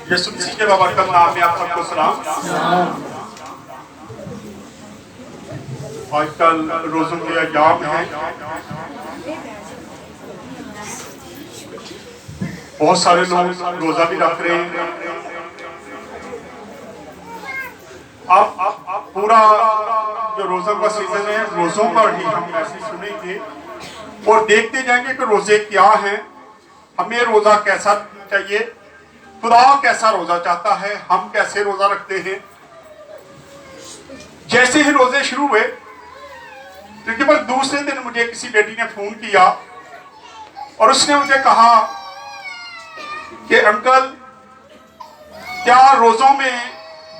यीशु मसीह के बाबरकत नाम में आप सबको सलाम। आजकल रोज़ों के अय्याम हैं, बहुत सारे लोग रोज़ा भी रख रहे हैं। अब पूरा जो रोज़ा का सीजन है, रोज़ों पर ही हम मैसेज सुनेंगे और देखते जाएंगे कि रोज़े क्या हैं, हमें रोज़ा कैसा चाहिए, खुदा कैसा रोज़ा चाहता है, हम कैसे रोज़ा रखते हैं। जैसे ही रोज़े शुरू हुए, तकरीबन दूसरे दिन मुझे किसी बेटी ने फ़ोन किया और उसने मुझे कहा कि अंकल, क्या रोज़ों में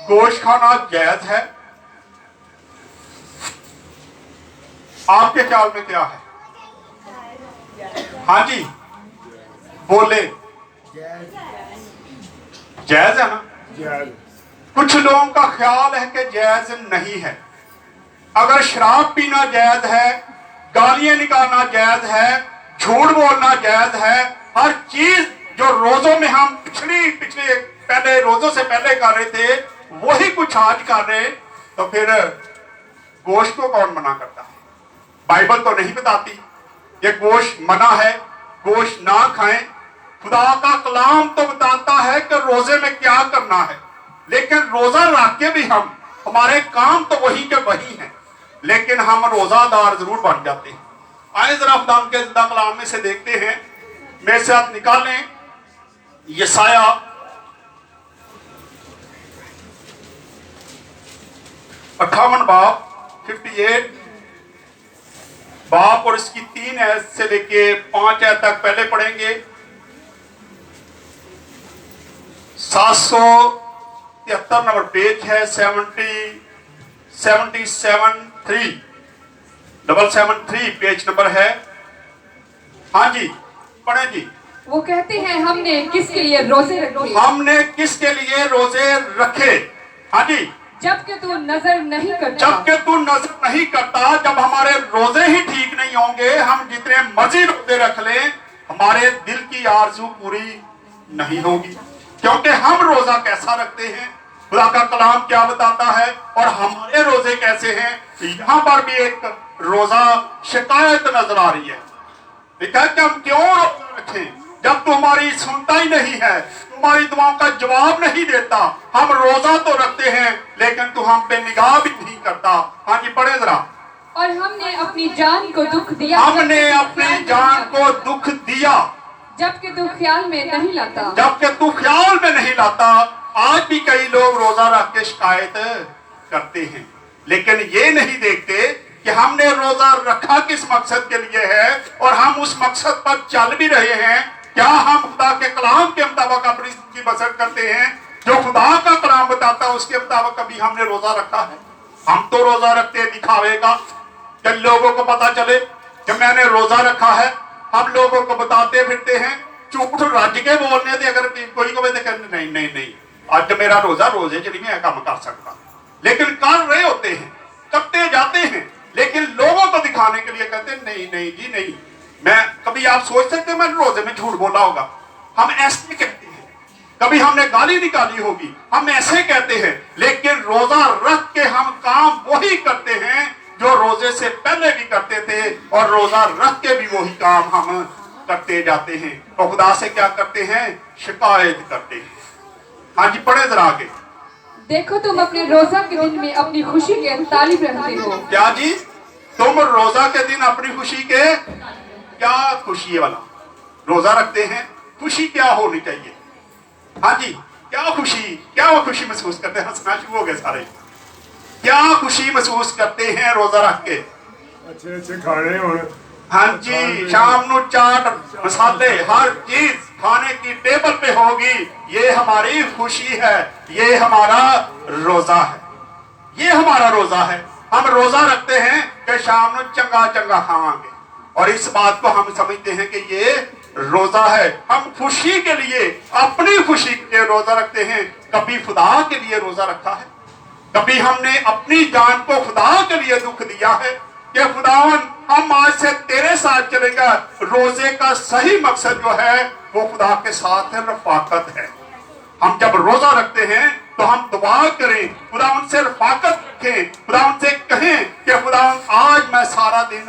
गोश्त खाना जायज़ है? आपके ख्याल में क्या है? हाँ जी बोले। जायज है ना? कुछ लोगों का ख्याल है कि जायज नहीं है। अगर शराब पीना जायज है, गालियां निकालना जायज है, झूठ बोलना जायज है, हर चीज जो रोजों में हम पिछले पहले रोजों से पहले कर रहे थे वही कुछ आज कर रहे, तो फिर गोश्त को कौन मना करता है? बाइबल तो नहीं बताती ये गोश्त मना है, गोश्त ना खाएं। खुदा का कलाम तो बताता है कि रोजे में क्या करना है, लेकिन रोजा रख के भी हमारे काम तो वही के वही हैं, लेकिन हम रोजादार जरूर बन जाते हैं। आए जरा खुदा के जिंदा कलाम में से देखते हैं, मेरे साथ निकालें यसाया 58 बाब 58 बाप और इसकी 3 आयत से लेके 5 आयत तक पहले पढ़ेंगे। 773 नंबर पेज है, 773 पेज नंबर है। हाँ जी पढ़े जी। वो कहते हैं हमने किसके लिए रोजे रखे? हमने किसके लिए रोजे रखे? हाँ जी। जबकि तू नजर नहीं करता। जबकि तू नजर नहीं करता। जब हमारे रोजे ही ठीक नहीं होंगे, हम जितने मर्जी रोजे रख लें, हमारे दिल की आरज़ू पूरी नहीं होगी। क्योंकि हम रोजा कैसा रखते हैं, खुदा का कलाम क्या बताता है और हमारे रोजे कैसे हैं। यहाँ पर भी एक रोजा शिकायत नजर आ रही है। लिखा कि हम क्यों रोजा रखें जब तू हमारी सुनता ही नहीं है, तुम्हारी दुआओं का जवाब नहीं देता। हम रोजा तो रखते हैं लेकिन तू हम पे निगाह भी नहीं करता। हाँ जी पढ़े जरा। और हमने अपनी जान को दुख दिया। हमने अपनी जान को दुख दिया जबकि तू ख्याल में नहीं लाता। जबकि तू ख्याल में नहीं लाता। आज भी कई लोग रोजा रख के शिकायत करते हैं, लेकिन ये नहीं देखते कि हमने रोजा रखा किस मकसद के लिए है और हम उस मकसद पर चल भी रहे हैं। क्या हम खुदा के कलाम के मुताबिक अपनी जिंदगी बसर करते हैं? जो खुदा का कलाम बताता है उसके मुताबिक कभी हमने रोजा रखा है? हम तो रोजा रखते हैं दिखावे का, जब लोगों को पता चले कि मैंने रोजा रखा है। हम लोगों को बताते फिरते हैं, झूठ रज के बोलने दे। अगर कोई को नहीं नहीं नहीं आज मेरा रोजा रोजे च नहीं मैं काम कर सकता, लेकिन कर रहे होते हैं, करते जाते हैं, लेकिन लोगों को दिखाने के लिए कहते नहीं नहीं जी नहीं। मैं कभी आप सोच सकते मैं रोजे में झूठ बोला होगा? हम ऐसे कहते हैं। कभी हमने गाली निकाली होगी, हम ऐसे कहते हैं, लेकिन रोजा रख के हम काम वही करते हैं जो रोजे से पहले भी करते थे और रोजा रख के भी वही काम हम करते जाते हैं। तो खुदा से क्या करते हैं? शिकायत करते हैं। हाँ जी पढ़े जरा आगे। देखो तुम अपने रोजा के दिन में अपनी खुशी के तालिब रहते हो। क्या जी? तुम रोजा के दिन अपनी खुशी के क्या खुशी वाला रोजा रखते हैं? खुशी क्या होनी चाहिए? हाँ जी क्या खुशी, क्या वो खुशी महसूस करते हैं? हंसना शुरू हो गए सारे। क्या खुशी महसूस करते हैं रोजा रख के? अच्छे अच्छे खाने हो। हाँ जी शाम नु चाट मसाले हर चीज खाने की टेबल पे होगी। ये हमारी खुशी है, ये हमारा रोजा है, ये हमारा रोजा है। हम रोजा रखते हैं कि शाम नु चंगा चंगा खावांगे और इस बात को हम समझते हैं कि ये रोजा है। हम खुशी के लिए, अपनी खुशी के लिए रोजा रखते हैं। कभी खुदा के लिए रोजा रखा है? कभी हमने अपनी जान को खुदा के लिए दुख दिया है कि खुदावन हम आज से तेरे साथ चलेंगे। रोजे का सही मकसद जो है वो खुदा के साथ है, रफाकत है। हम जब रोजा रखते हैं तो हम दुआ करें, खुदा उनसे रफाकत रखें, खुदा उनसे कहें कि खुदा आज मैं सारा दिन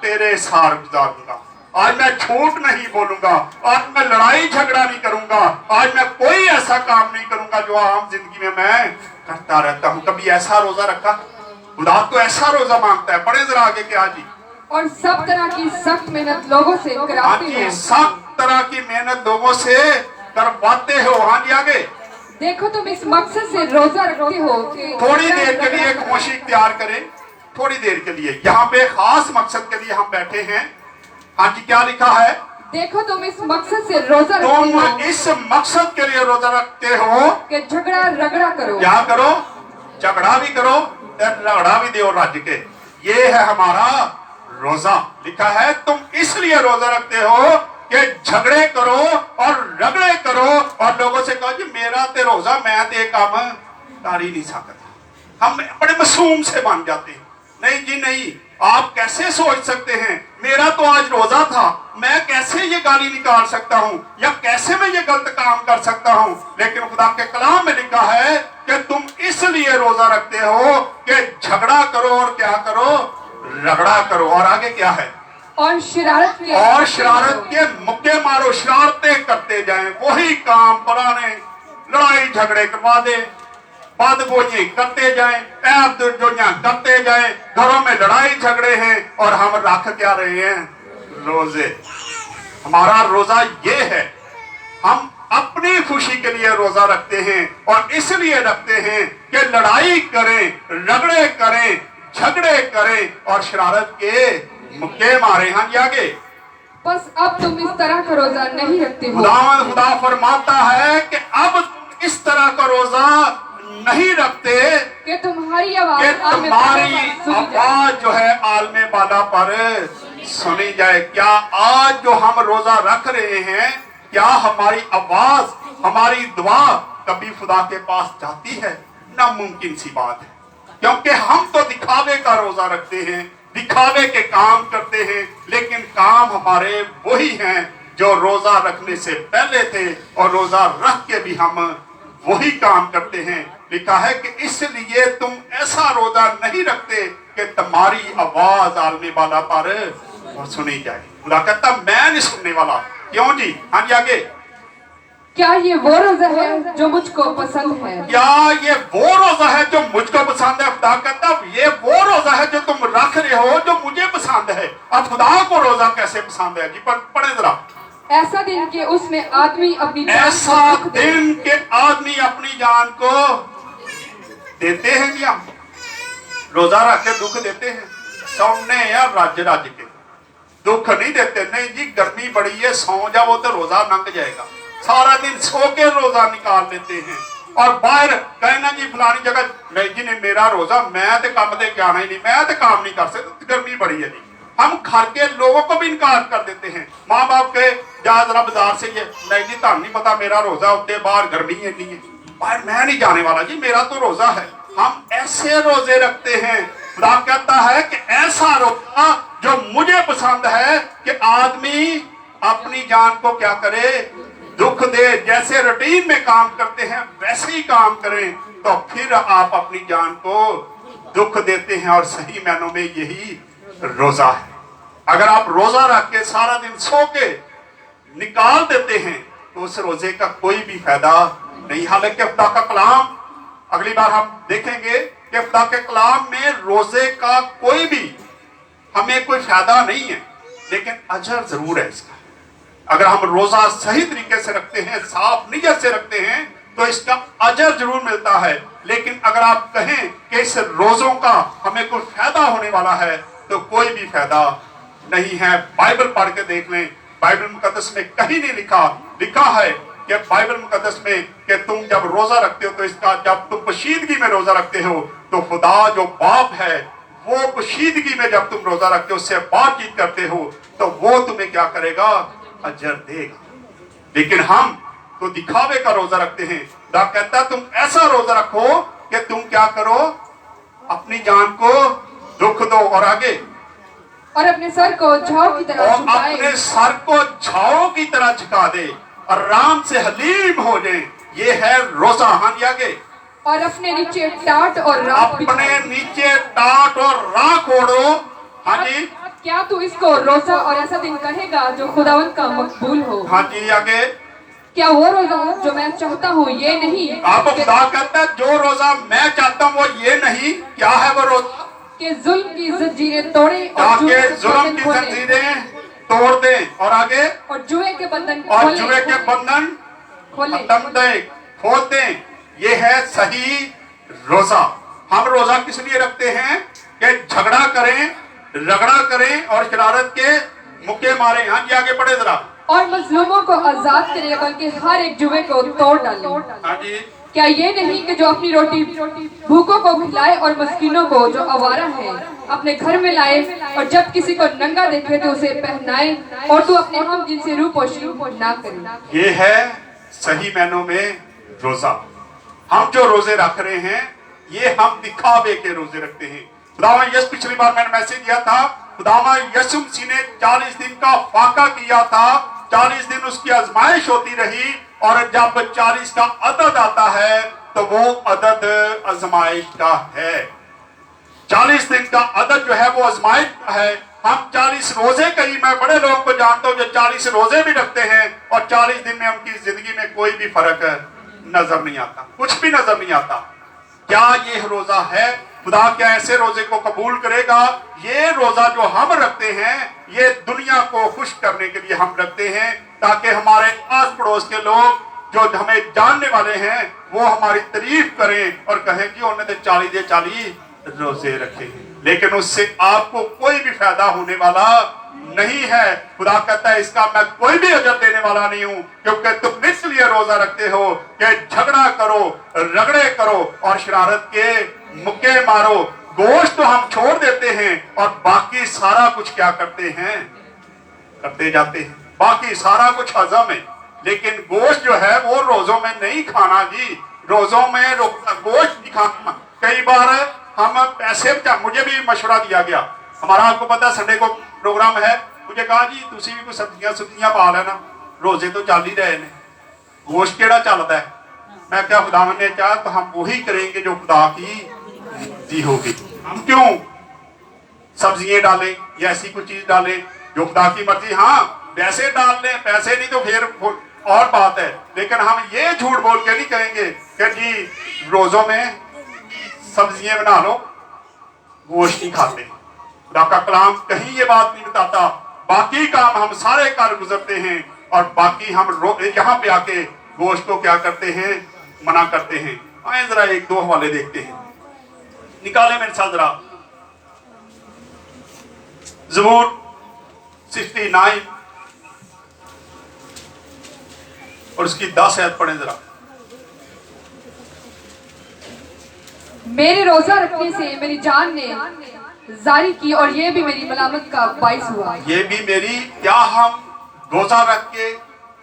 तेरे साथ गुजारूंगा, आज मैं झूठ नहीं बोलूंगा, आज मैं लड़ाई झगड़ा नहीं करूंगा, आज मैं कोई ऐसा काम नहीं करूंगा जो आम जिंदगी में मैं करता रहता हूं। कभी ऐसा रोजा रखा? खुदा तो ऐसा रोजा मांगता है। पढ़े जरा आगे क्या जी। और सब तरह की सख्त मेहनत लोगों से हाँ कराते जी, हो। सब तरह की मेहनत लोगों से करवाते हो। हाँ जी आगे। देखो तुम इस मकसद से रोजा रखते हो कि थोड़ी देर के लिए एक खामोशी इख्तियार करें, थोड़ी देर के लिए। यहाँ पे खास मकसद के लिए हम बैठे हैं। हाँ जी क्या लिखा है? देखो तुम इस मकसद से रोजा रखते तुम हो इस मकसद के लिए रोजा रखते हो कि झगड़ा रगड़ा करो। क्या करो? झगड़ा भी करो, रगड़ा भी दो रज के। ये है हमारा रोजा। लिखा है तुम इसलिए रोजा रखते हो कि झगड़े करो और रगड़े करो और लोगों से कहो जी मेरा ते रोजा, मैं ते काम कर ही नहीं सकता। हम बड़े मासूम से बन जाते हैं। नहीं जी नहीं, आप कैसे सोच सकते हैं मेरा तो आज रोजा था, मैं कैसे ये गाली निकाल सकता हूँ या कैसे मैं ये गलत काम कर सकता हूँ। लेकिन खुदा के कलाम में लिखा है कि तुम इसलिए रोजा रखते हो कि झगड़ा करो और क्या करो? रगड़ा करो। और आगे क्या है? और शरारत के मुक्के मारो, शरारतें करते जाएं, वही काम पुराने, लड़ाई झगड़े करवा दे, बदगोई करते जाएं, ऐब दुर्जोइयां करते जाएं, घरों में लड़ाई झगड़े हैं और हम रख क्या रहे हैं? रोजे। हमारा रोजा ये है, हम अपनी खुशी के लिए रोजा रखते हैं और इसलिए रखते हैं कि लड़ाई करें, रगड़े करें, झगड़े करें और शरारत के मुक्के मारे। हाँ जी आगे। बस अब तुम इस तरह का रोजा नहीं रखते हो। खुदा फरमाता है कि अब इस तरह का रोजा नहीं रखते कि तुम्हारी आवाज कि तुम्हारी आवाज जो है आलमे बाला पर सुनी जाए। क्या आज जो हम रोजा रख रहे हैं, क्या हमारी आवाज, हमारी दुआ कभी खुदा के पास जाती है? नामुमकिन सी बात है, क्योंकि हम तो दिखावे का रोजा रखते हैं, दिखावे के काम करते हैं, लेकिन काम हमारे वही हैं जो रोजा रखने से पहले थे और रोजा रख के भी हम वही काम करते हैं। लिखा है कि इसलिए तुम ऐसा रोजा नहीं रखते कि तुम्हारी आवाज आलने वाला पर सुनी जाए। खुदा कहता मैं नहीं सुनने वाला। क्यों जी? हाँ जी आगे। क्या ये वो रोजा है जो मुझको पसंद है? क्या ये वो रोजा है जो मुझको पसंद है? खुदा कहता ये वो रोजा है जो तुम रख रहे हो जो मुझे पसंद है। अब खुदा को रोजा कैसे पसंद है जी? पढ़े जरा। ऐसा दिन के उसमें आदमी अपनी जान ऐसा दिन के आदमी अपनी जान को देते हैं जी। हम रोजा रख के दुख देते हैं, सोने या राज्य राज्य के दुख नहीं देते। नहीं जी, गर्मी बड़ी है, सौ जाओ तो रोजा लंघ जाएगा। सारा दिन सो के रोजा निकाल लेते हैं और बाहर कहना जी फलानी जगह, नहीं जी नहीं मेरा रोजा, मैं तो काम दे के आना ही नहीं, मैं तो काम नहीं कर सकता, गर्मी बड़ी है जी। हम घर के लोगों को भी इनकार कर देते हैं। माँ बाप के जा जरा बाजार से, ये नहीं जी ਤੁਹਾਨੂੰ नहीं पता मेरा रोजा होते, बाहर गर्मी इतनी है, बाहर मैं नहीं जाने वाला जी, मेरा तो रोजा है। हम ऐसे रोजे रखते हैं। खुदा कहता है कि ऐसा रोजा जो मुझे पसंद है कि आदमी अपनी जान को क्या करे? दुख दे। जैसे रूटीन में काम करते हैं वैसे ही काम करें, तो फिर आप अपनी जान को दुख देते हैं और सही मायनों में यही रोजा है। अगर आप रोजा रख के सारा दिन सो के निकाल देते हैं तो उस रोजे का कोई भी फायदा नहीं। हालांकि खुदा का कलाम, अगली बार हम देखेंगे कि खुदा के कलाम में रोजे का कोई भी हमें कोई फायदा नहीं है, लेकिन अजर जरूर है इसका। अगर हम रोजा सही तरीके से रखते हैं, साफ नीयत से रखते हैं, तो इसका अजर जरूर मिलता है। लेकिन अगर आप कहें कि इस रोजों का हमें कोई फायदा होने वाला है, तो कोई भी फायदा नहीं है। बाइबल पढ़ के देख लें, बाइबल मुकद्दस में कहीं नहीं लिखा है कि बाइबल मुकद्दस में कि तुम जब रोजा रखते हो तो इसका, जब तुम पोशीदगी में रोजा रखते हो तो खुदा जो बाप है वो पोशीदगी में जब तुम रोजा रखते हो, उससे बातचीत करते हो, तो वो तुम्हें क्या करेगा? अजर देगा। लेकिन हम तो दिखावे का रोजा रखते हैं। खुदा कहता तुम ऐसा रोजा रखो कि तुम क्या करो? अपनी जान को दुख दो। और आगे, और अपने सर को झाओ की तरह और झुकाए अपने सर को झाओ की तरह झुका दे और आराम से हलीम हो जाए। ये है रोजा। हाँ जी आगे। और अपने नीचे टाट और राख अपने बिछाए। नीचे टाट और राख ओढ़ो। हाँ जी। क्या तू इसको रोजा और ऐसा दिन कहेगा जो खुदावन का मकबूल हो? हाँ जी आगे। क्या वो रोजा जो मैं चाहता हूँ ये नहीं आपको खुदा कहता है जो रोजा मैं चाहता हूँ वो ये नहीं। क्या है वो रोजा? कि जुल्म की जंजीरें तोड़े और ताकि जुए के जुल्म बंधन की खोले जंजीरें तोड़ दे और आगे और जुए के बंधन और जुए के बंधन खोले। खत्म दे खोल दे। ये है सही रोजा। हम रोजा किस लिए रखते हैं कि झगड़ा करें, रगड़ा करें और शरारत के मुक्के मारे। हाँ जी आगे पढ़े जरा। और मजलूमों को आजाद करे बल्कि हर एक जुए को तोड़ डाले। हाँ जी। क्या ये नहीं कि जो अपनी रोटी भूखों को खिलाए और मस्कीनों को जो आवारा है अपने घर में लाए और जब किसी को नंगा देखे तो उसे पहनाए और तू अपने हम जिनसे रूपोशी ना करे। ये है सही मायनों में रोजा। हम जो रोजे रख रहे हैं ये हम दिखावे के रोजे रखते हैं। खुदावा यस पिछली बार मैंने मैसेज दिया था। खुदावा यीशु मसीह ने 40 दिन का फाका किया था। 40 दिन उसकी आजमाइश होती रही और जब 40 का अदद आता है तो वो अदद आजमाइश का है। 40 दिन का अदद जो है वो आजमाइश है। हम 40 रोजे कई मैं बड़े लोगों को जानता हूँ जो 40 रोजे भी रखते हैं और 40 दिन में उनकी जिंदगी में कोई भी फर्क नजर नहीं आता, कुछ भी नजर नहीं आता। क्या ये रोजा है? खुदा क्या ऐसे रोजे को कबूल करेगा? ये रोजा जो हम रखते हैं ये दुनिया को खुश करने के लिए हम रखते हैं ताकि हमारे आस पड़ोस के लोग जो हमें जानने वाले हैं वो हमारी तारीफ करें और कहें कि उन्होंने तो 40 रोजे रखे हैं। लेकिन उससे आपको कोई भी फायदा होने वाला नहीं है। खुदा कहता है इसका मैं कोई भी अजर देने वाला नहीं हूं क्योंकि तुम इसलिए रोजा रखते हो कि झगड़ा करो, रगड़े करो और शरारत के मुक्के मारो। गोश्त तो हम छोड़ देते हैं और बाकी सारा कुछ क्या करते हैं? करते जाते हैं। बाकी सारा कुछ हजम है लेकिन गोश्त जो है वो रोजों में नहीं खाना जी। रोजों में गोश्त नहीं खाना। कई बार हम पैसे मुझे भी मशवरा दिया गया। हमारा आपको पता संडे को प्रोग्राम है। मुझे कहा जी तुसी भी कोई सब्जियां पा लेना, रोजे तो चल ही रहे ने, गोश्त केड़ा चलता है। मैं क्या खुदा ने चाहा तो हम वही करेंगे जो खुदा की दी होगी। हम क्यों सब्जियां डालें या ऐसी कोई चीज डालें जो खुदा की मर्जी? हाँ पैसे डाल लें, पैसे नहीं तो फिर और बात है। लेकिन हम ये झूठ बोल के नहीं कहेंगे कि जी रोजों में सब्जियां बना लो, गोश्त नहीं खाते। खुदा का कलाम कहीं ये बात नहीं बताता। बाकी काम हम सारे कर गुजरते हैं और बाकी हम यहाँ पे आके गोश्त को क्या करते हैं? मना करते हैं। आए जरा एक दो हवाले देखते हैं। निकाले मेरे साथ जरा ज़बूर 69 और उसकी 10 आयत पढ़े जरा। मेरे रोजा रखने से मेरी जान ने जारी की और ये भी मेरी मलामत का बाइस हुआ। ये भी मेरी क्या हम रोजा रख के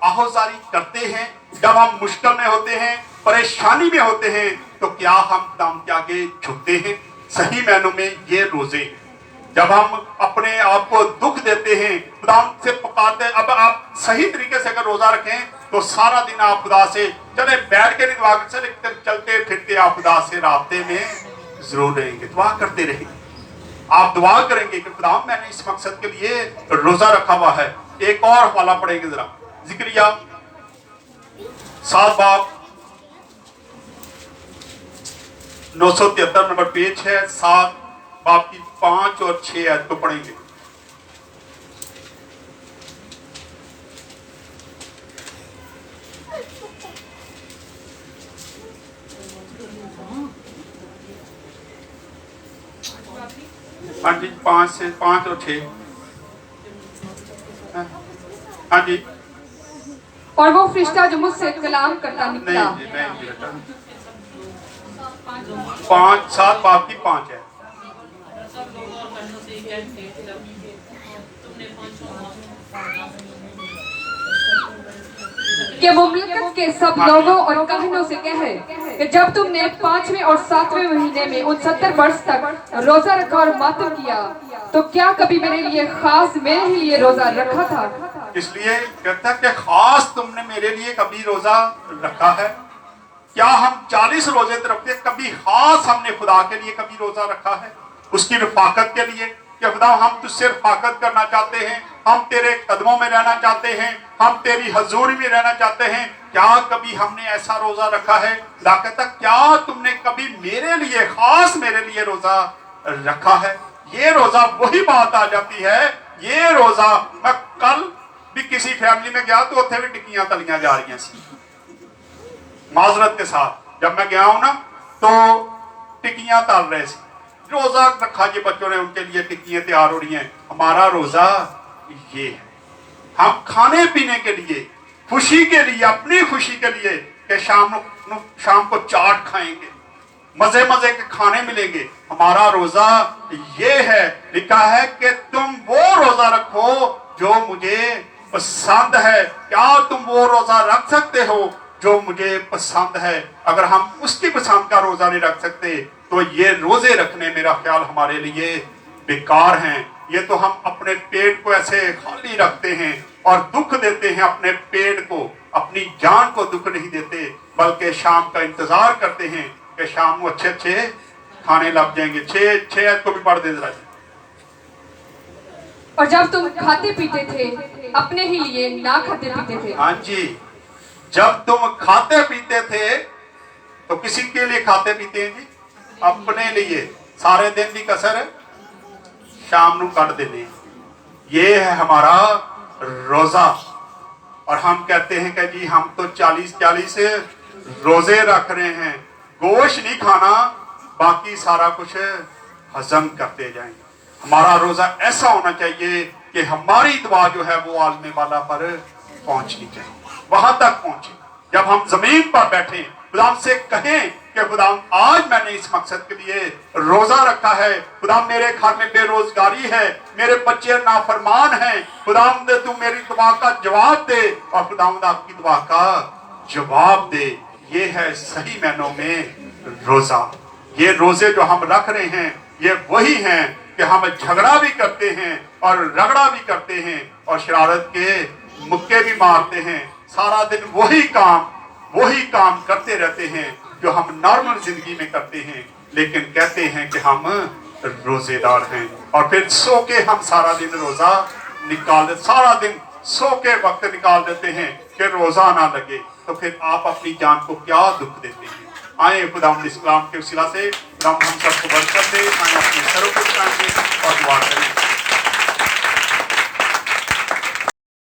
आहोजारी करते हैं जब हम मुश्किल में होते हैं, परेशानी में होते हैं तो क्या हम दाम के आगे झुकते हैं? सही मायनों में ये रोजे जब हम अपने आप को दुख देते हैं, खुदा से पुकारते हैं। अब आप सही तरीके से अगर रोजा रखें तो सारा दिन आप खुदा से चले बैठ के नहीं दुआ कर सकते, चलते फिरते आप खुदा से रास्ते में जरूर रहेंगे। दुआ करते रहेंगे। आप दुआ करेंगे कि खुदा मैंने इस मकसद के लिए रोजा रखा हुआ है। एक और हवाला पढ़ेंगे जरा। जिक्रिया 7 बाब 973 नंबर पेज है। 7 बाब की 5 और 6 आयत को पढ़ेंगे। हाँ जी 5 और 6। हाँ जी। और वो फरिश्ता जो मुझसे कलाम करता निकला। नहीं जी बेटा 7 बाब की 5 है। कि मुमलकत के सब लोगों और काहिनों से कहे कि जब तुमने 5वें और 7वें महीने में उन 70 वर्ष तक रोजा रखा और मातम किया तो क्या कभी मेरे लिए खास मेरे ही लिए रोजा रखा था? इसलिए कहता है कि खास तुमने मेरे लिए कभी रोजा रखा है? क्या हम 40 रोजे रखते, कभी खास हमने खुदा के लिए कभी रोजा रखा है? उसकी रफाकत के लिए कि खुदा हम तुझसे रफाकत करना चाहते हैं, हम तेरे कदमों में रहना चाहते हैं, हम तेरी हजूरी में रहना चाहते हैं। क्या कभी हमने ऐसा रोजा रखा है? खुदा कहता क्या तुमने कभी मेरे लिए खास मेरे लिए रोजा रखा है? ये रोजा वही बात आ जाती है। ये रोजा, मैं कल भी किसी फैमिली में गया तो उत्थे भी टिक्कियां तलियां जा रही सी, माजरत के साथ जब मैं गया हूं ना तो टिक्कियां तल रहे थे। रोजा रखा जी बच्चों ने, उनके लिए टिक्कियां तैयार हो रही हैं। हमारा रोजा ये है, हम खाने पीने के लिए, खुशी के लिए, अपनी खुशी के लिए कि शाम को चाट खाएंगे, मजे मजे के खाने मिलेंगे। हमारा रोजा ये है, लिखा है कि तुम वो रोजा रखो जो मुझे पसंद है। क्या तुम वो रोजा रख सकते हो जो मुझे पसंद है? अगर हम उसकी पसंद का रोजा नहीं रख सकते तो ये रोजे रखने मेरा ख्याल हमारे लिए बेकार हैं। ये तो हम अपने पेट को ऐसे खाली रखते हैं और दुख देते हैं अपने पेट को, अपनी जान को दुख नहीं देते, बल्कि शाम का इंतजार करते हैं कि शाम को अच्छे अच्छे खाने लग जाएंगे। छह को भी पढ़ दे जरा। और जब तुम खाते पीते थे अपने ही लिए, ना खाते पीते थे। हाँ जी, जब तुम खाते पीते थे तो किसी के लिए खाते पीते हैं जी? अपने लिए। सारे दिन की कसर शाम को कट देने। ये है हमारा रोजा। और हम कहते हैं कि जी हम तो 40 रोजे रख रहे हैं, गोश्त नहीं खाना, बाकी सारा कुछ हजम करते जाएंगे। हमारा रोजा ऐसा होना चाहिए कि हमारी दुआ जो है वो आलमे वाला पर पहुंचनी चाहिए, वहां तक पहुंचे। जब हम जमीन पर बैठे खुदा से कहें कि खुदा आज मैंने इस मकसद के लिए रोजा रखा है, खुदा मेरे घर में बेरोजगारी है, मेरे बच्चे नाफरमान हैं, खुदा तू मेरी दुआ का जवाब दे, और खुदा आपकी दुआ का जवाब दे। ये है सही मायनों में रोजा। ये रोजे जो हम रख रहे हैं ये वही हैं कि हम झगड़ा भी करते हैं और रगड़ा भी करते हैं और शरारत के मुक्के भी मारते हैं। सारा दिन वही काम करते रहते हैं जो हम नॉर्मल जिंदगी में करते हैं, लेकिन कहते हैं कि हम रोजेदार हैं। और फिर सो के हम सारा दिन रोजा सारा दिन सो के वक्त निकाल देते हैं कि रोजा ना लगे। तो फिर आप अपनी जान को क्या दुख देते हैं? आए खुदा इस्लाम के वसीला से हम सबको बरकत दे, आए अपने सरों को और दुआ करें।